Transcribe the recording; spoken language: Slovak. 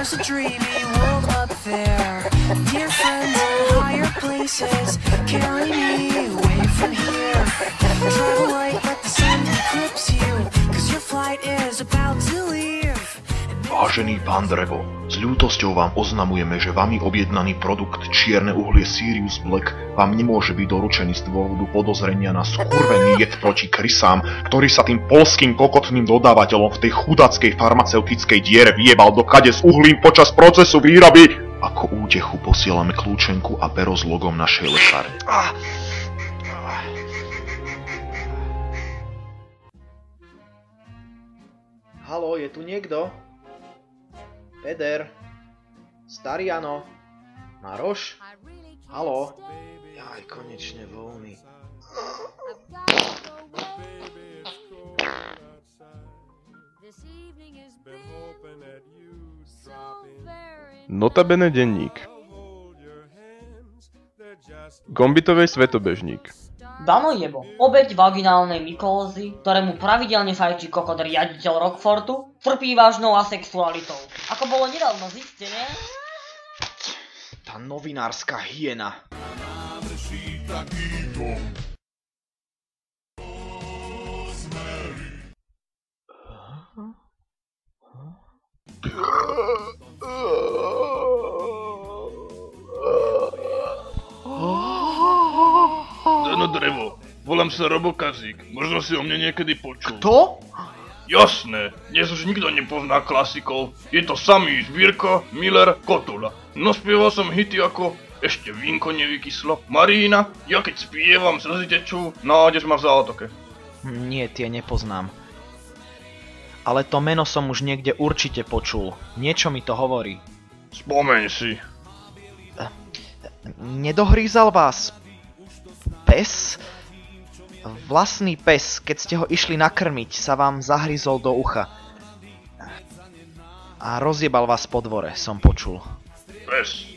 There's a dreamy world up there. Dear friends, higher places. Carry me away from here. Travel light, let the sun eclipse you. Cause your flight is about to leave. Vážený pán Drevo, s ľútosťou vám oznamujeme, že vami objednaný produkt čierne uhlie Sirius Black vám nemôže byť doručený z dôvodu podozrenia na skurvený jed proti krysám, ktorý sa tým poľským kokotným dodávateľom v tej chudackej farmaceutickej diere vyjebal do kade s uhlím počas procesu výroby. Ako útechu posielame kľúčenku a pero s logom našej lekárne. Haló, je tu niekto? Eder? Stariano? Maroš? Haló? Jaj, konečne voľný. Notabene denník. Gombitovej svetobežník. Dano jebo, obeť vaginálnej mykózy, ktorému pravidelne fajčí kokot riaditeľ Rockfortu, trpí vážnou asexualitou. Ako bolo nedávno zistené... Tá novinárska hyena. Dano Drevo, volám sa Robokazík, možno si o mne niekedy počul. Kto? Jasné, dnes už nikto nepozná klasikov, je to samý Žbírka, Miller, Kotula. No spieval som hity ako Ešte vínko nevykyslo, Marína, Ja keď spievam slzy tečú, nájdeš ma v zátoke. Nie, tie nepoznám. Ale to meno som už niekde určite počul. Niečo mi to hovorí. Spomeň si. Nedohrízal vás pes? Vlastný pes, keď ste ho išli nakrmiť, sa vám zahryzol do ucha. A rozjebal vás po dvore, som počul. Pes.